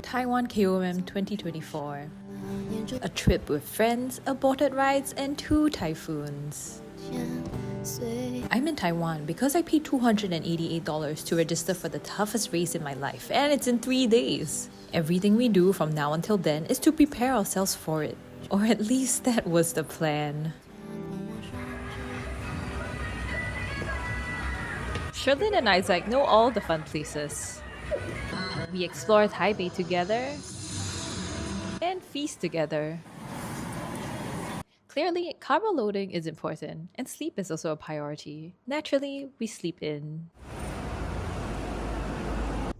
Taiwan KOM 2024. A trip with friends, aborted rides, and 2 typhoons. I'm in Taiwan because I paid $288 to register for the toughest race in my life, and it's in 3 days. Everything we do from now until then is to prepare ourselves for it. Or at least that was the plan. Shirlyn and Isaac know all the fun places. We explore Taipei together and feast together. Clearly, carbo loading is important, and sleep is also a priority. Naturally, we sleep in.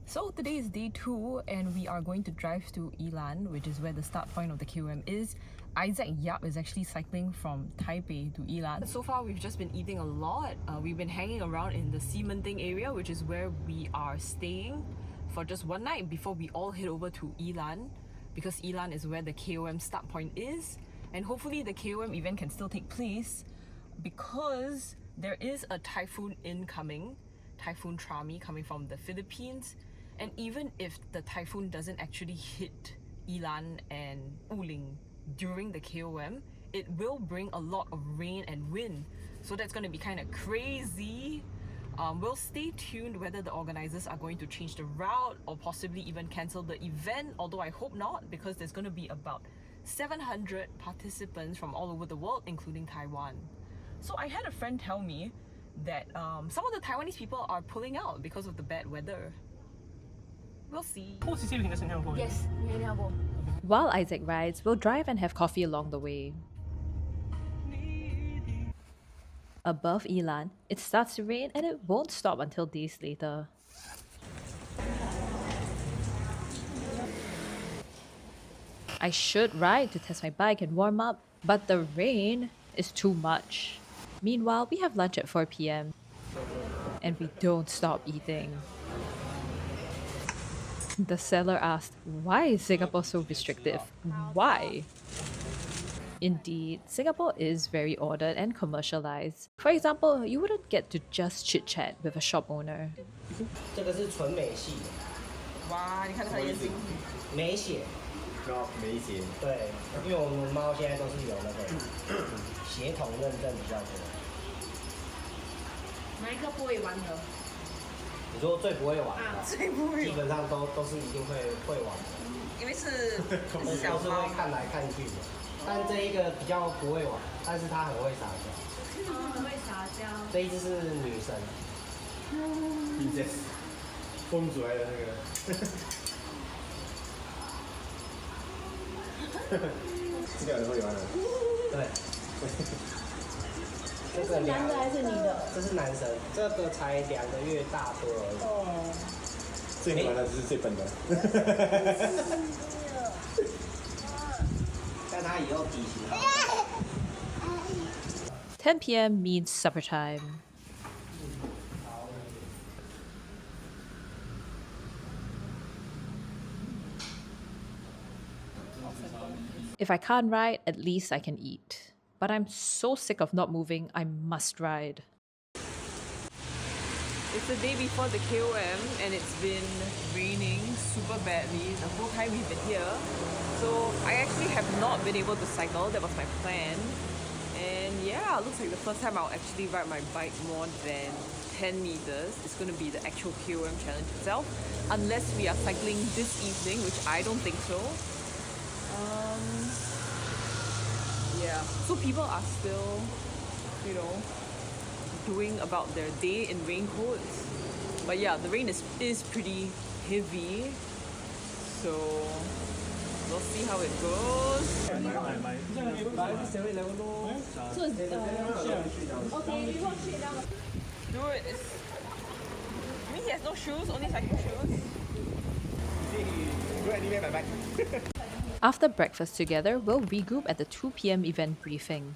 So today is day 2 and we are going to drive to Yilan, which is where the start point of the KOM is. Isaac Yap is actually cycling from Taipei to Yilan. So far we've just been eating a lot. We've been hanging around in the Ximending area, which is where we are staying for just one night before we all head over to Yilan, because Yilan is where the KOM start point is, and hopefully the KOM event can still take place because there is a typhoon incoming, Typhoon Trami coming from the Philippines. And even if the typhoon doesn't actually hit Yilan and Wuling during the KOM, it will bring a lot of rain and wind. So that's going to be kind of crazy. We'll stay tuned whether the organizers are going to change the route or possibly even cancel the event, although I hope not, because there's going to be about 700 participants from all over the world, including Taiwan. So I had a friend tell me that some of the Taiwanese people are pulling out because of the bad weather. We'll see. Yes, while Isaac rides, we'll drive and have coffee along the way. Above Yilan, it starts to rain and it won't stop until days later. I should ride to test my bike and warm up, but the rain is too much. Meanwhile, we have lunch at 4 p.m. and we don't stop eating. The seller asked, why is Singapore so restrictive? Why? Indeed, Singapore is very ordered and commercialized. For example, you wouldn't get to just chit-chat with a shop owner. 这个是纯美系的。哇，你看它眼睛。美血。美血。对，因为我们猫现在都是有那个血统认证比较多。哪一个不会玩的？你说最不会玩的，最不会基本上都是一定会玩的，因为是小是会看来看去的。但这一个比较不会玩，但是它很会撒娇。很会撒娇。这一只是女神。Princess， 公主来的那个。这个人会玩的。对。这是男的还是女的？这是男生，这个才2个月大多而已。哦。最玩的是最笨的。但他以后体型好。10 p.m. means supper time. If I can't ride, at least I can eat. But I'm so sick of not moving, I must ride. It's the day before the KOM and it's been raining super badly the whole time we've been here. So I actually have not been able to cycle, that was my plan. And yeah, it looks like the first time I'll actually ride my bike more than 10 meters. It's going to be the actual KOM challenge itself. Unless we are cycling this evening, which I don't think so. Yeah, so people are still, you know, doing about their day in raincoats. But yeah, the rain is pretty heavy. So we'll see how it goes. Dude, I mean he has no shoes, only cycling shoes. After breakfast together, we'll regroup at the 2 p.m. event briefing.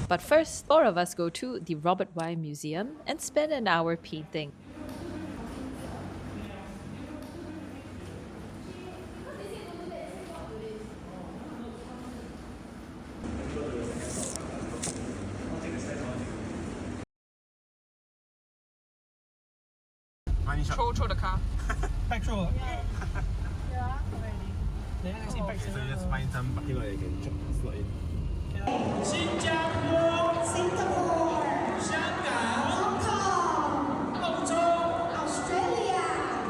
But first, 4 of us go to the Robert Y Museum and spend an hour painting. throw the car. Back throw. Yeah, already. Then I see back So you just find some parking lot that you can slot in. 新加坡、香港、澳洲、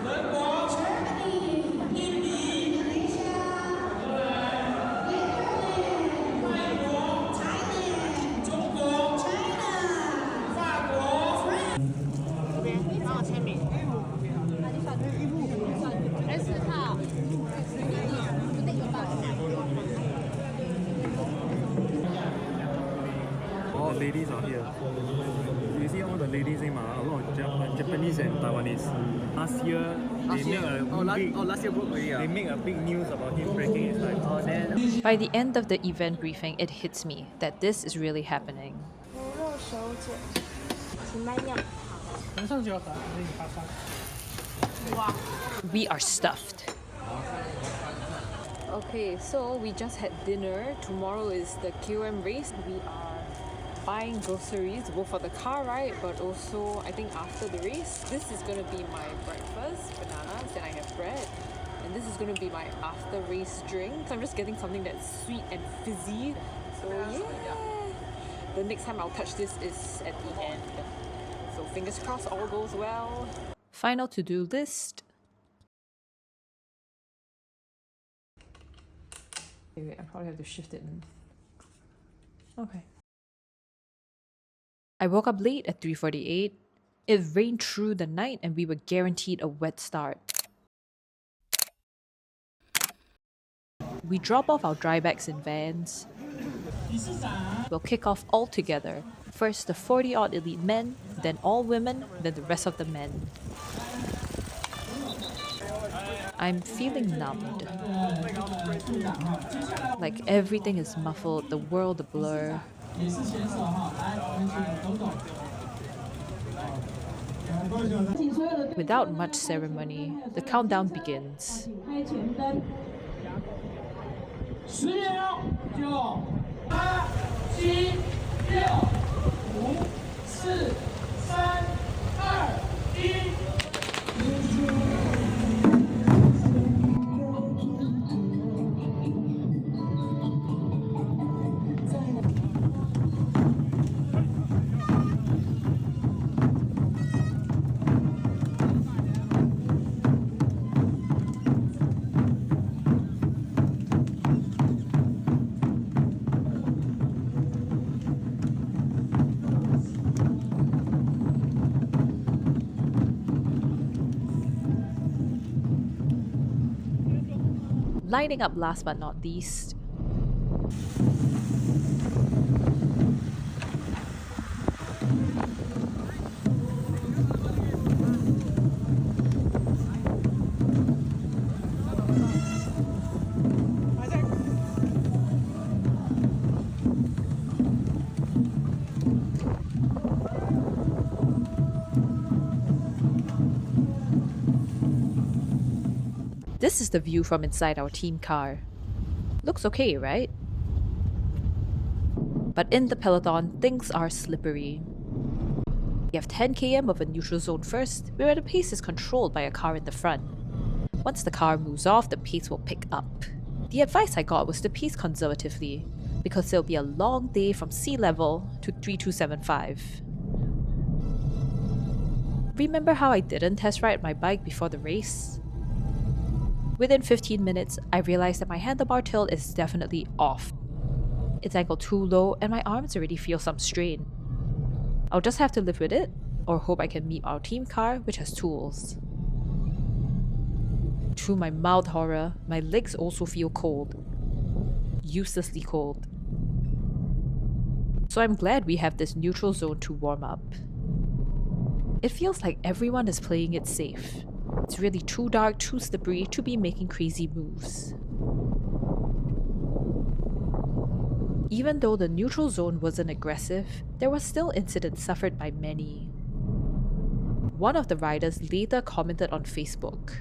德国、印尼、泰国、中国、法国。这边，你帮我签名。14号。All ladies are here. You see all the ladies in a lot of Japanese and Taiwanese. Last year, last year book already. they make a big news about him breaking his leg. By the end of the event briefing, it hits me that this is really happening. 牛肉手卷，请慢用。能上去要打，给你发上。哇， We are stuffed. Okay, so we just had dinner. Tomorrow is the KOM race. We are buying groceries, both for the car ride, but also I think after the race. This is gonna be my breakfast, bananas, then I have bread. And this is gonna be my after race drink. So I'm just getting something that's sweet and fizzy. So yeah. The next time I'll touch this is at the end. So fingers crossed all goes well. Final to-do list. Wait, I probably have to shift it in. Okay. I woke up late at 3:48. It rained through the night and we were guaranteed a wet start. We drop off our dry bags in vans. We'll kick off all together. First the 40-odd elite men, then all women, then the rest of the men. I'm feeling numbed. Like everything is muffled, the world a blur. Without much ceremony, the countdown begins. 10秒，9、8、7、6、5、4、3、2、1。Lining up last but not least. This is the view from inside our team car. Looks okay, right? But in the peloton, things are slippery. We have 10 km of a neutral zone first, where the pace is controlled by a car in the front. Once the car moves off, the pace will pick up. The advice I got was to pace conservatively, because there'll be a long day from sea level to 3275. Remember how I didn't test ride my bike before the race? Within 15 minutes, I realized that my handlebar tilt is definitely off. It's angled too low and my arms already feel some strain. I'll just have to live with it, or hope I can meet our team car, which has tools. To my mild horror, my legs also feel cold. Uselessly cold. So I'm glad we have this neutral zone to warm up. It feels like everyone is playing it safe. It's really too dark, too slippery to be making crazy moves. Even though the neutral zone wasn't aggressive, there were still incidents suffered by many. One of the riders later commented on Facebook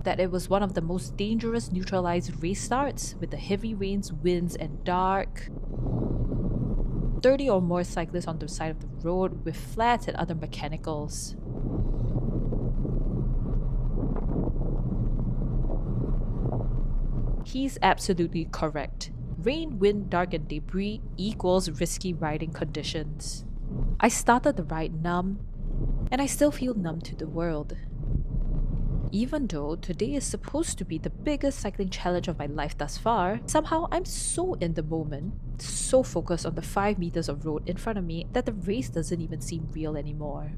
that it was one of the most dangerous neutralized race starts with the heavy rains, winds, and dark. 30 or more cyclists on the side of the road with flats and other mechanicals. He's absolutely correct. Rain, wind, dark, and debris equals risky riding conditions. I started the ride numb, and I still feel numb to the world. Even though today is supposed to be the biggest cycling challenge of my life thus far, somehow I'm so in the moment, so focused on the 5 meters of road in front of me that the race doesn't even seem real anymore.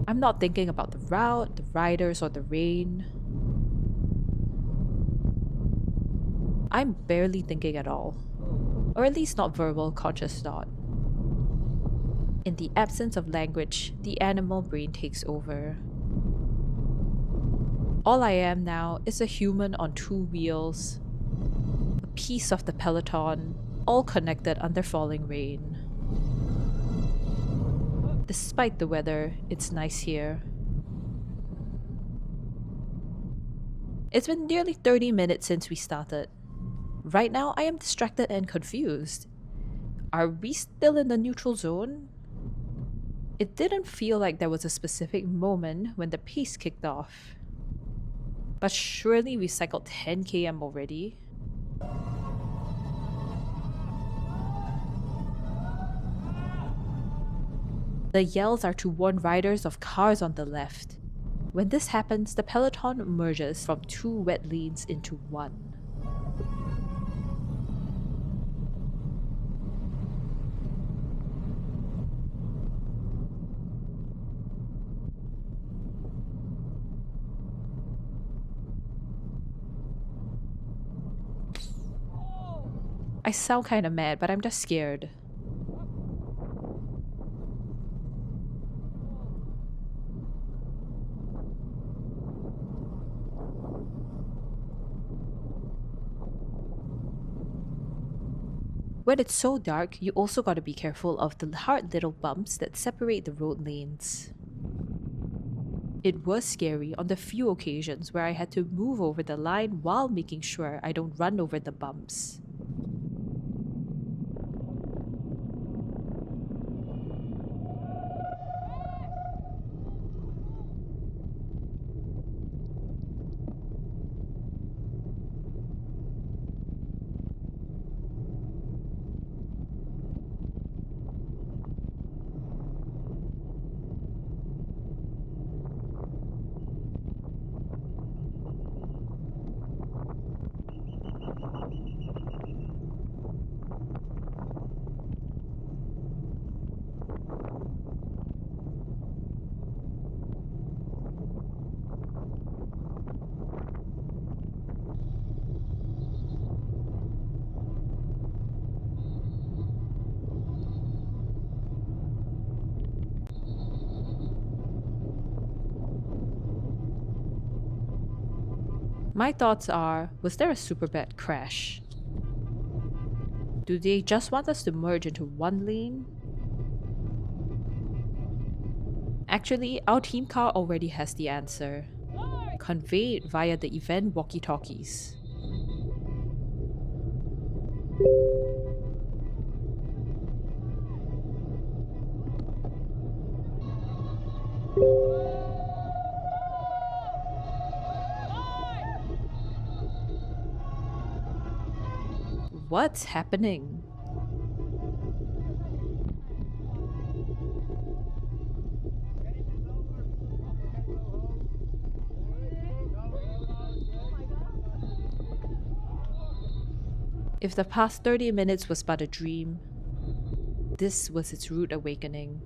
I'm not thinking about the route, the riders, or the rain. I'm barely thinking at all, or at least not verbal conscious thought. In the absence of language, the animal brain takes over. All I am now is a human on 2 wheels, a piece of the peloton, all connected under falling rain. Despite the weather, it's nice here. It's been nearly 30 minutes since we started. Right now, I am distracted and confused. Are we still in the neutral zone? It didn't feel like there was a specific moment when the pace kicked off. But surely we cycled 10 km already. The yells are to warn riders of cars on the left. When this happens, the peloton merges from 2 wet lanes into 1. I sound kinda mad, but I'm just scared. When it's so dark, you also gotta be careful of the hard little bumps that separate the road lanes. It was scary on the few occasions where I had to move over the line while making sure I don't run over the bumps. My thoughts are, was there a super bad crash? Do they just want us to merge into 1 lane? Actually, our team car already has the answer, conveyed via the event walkie-talkies. What's happening? If the past 30 minutes was but a dream, this was its rude awakening.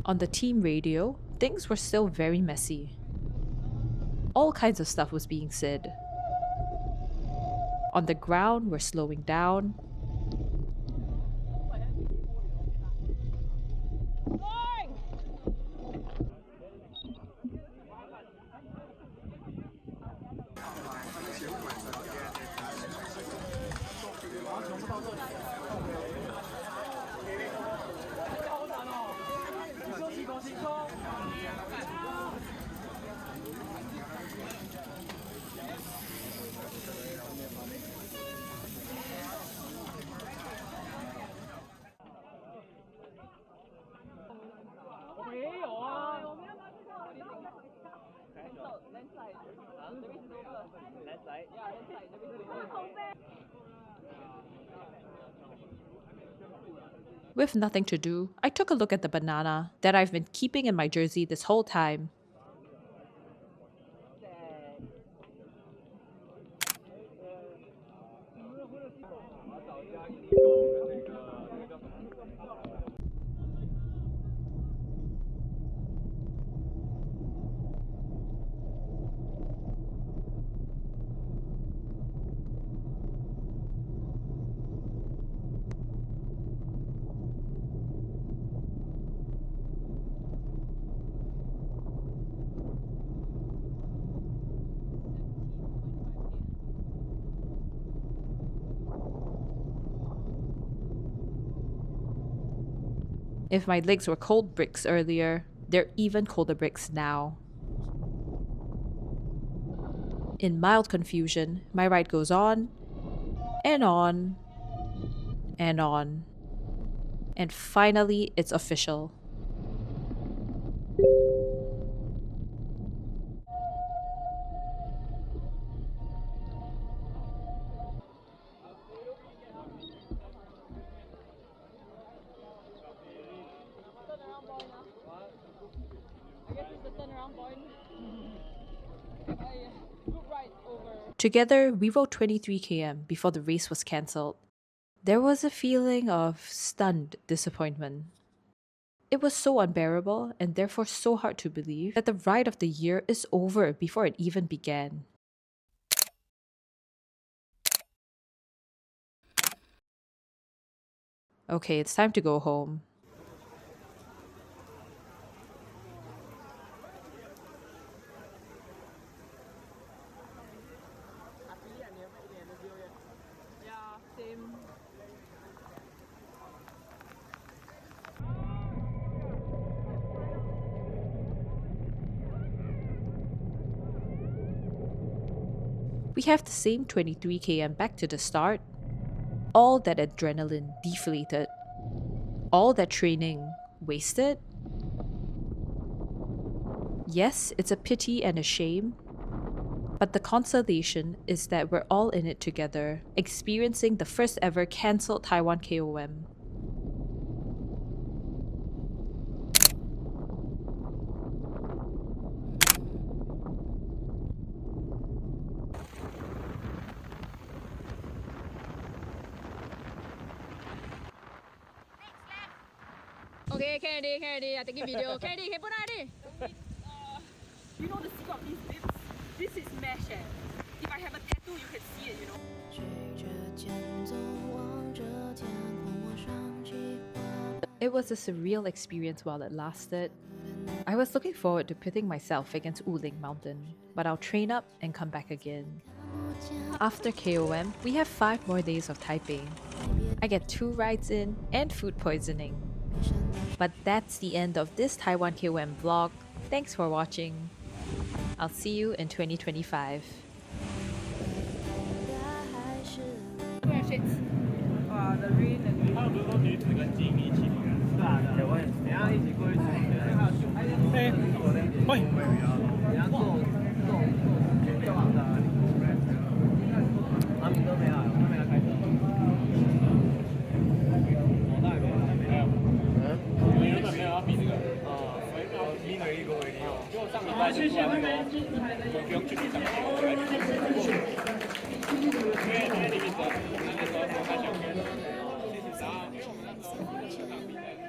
On the team radio, things were still very messy. All kinds of stuff was being said. On the ground, we're slowing down. With nothing to do, I took a look at the banana that I've been keeping in my jersey this whole time. If my legs were cold bricks earlier, they're even colder bricks now. In mild confusion, my ride goes on, and on, and on. And finally, it's official. Together, we rode 23 km before the race was cancelled. There was a feeling of stunned disappointment. It was so unbearable and therefore so hard to believe that the ride of the year is over before it even began. Okay, it's time to go home. We have the same 23 km back to the start. All that adrenaline deflated. All that training wasted. Yes, it's a pity and a shame, but the consolation is that we're all in it together, experiencing the first ever cancelled Taiwan KOM. Okay, Kennedy, I take a video. Kennedy, can you put on it? You know the secret of these lips? This is mesh. If I have a tattoo, you can see it, you know. It was a surreal experience while it lasted. I was looking forward to pitting myself against Wuling Mountain, but I'll train up and come back again. After KOM, we have 5 more days of Taipei. I get 2 rides in and food poisoning. But that's the end of this Taiwan KOM vlog. Thanks for watching. I'll see you in 2025. Wow, the rain and the 他有不是说女子跟精一起？是啊，等下一起过去。哎，喂，你要做的，他们都没有，他们要开始。我那没有。你们原本没有要比这个？所以要比哪一个为例？就上礼拜就出来那个，我不用去比上去，我来比。因为你比赛，那时候他想跟，然后因为我们那时候去场比赛。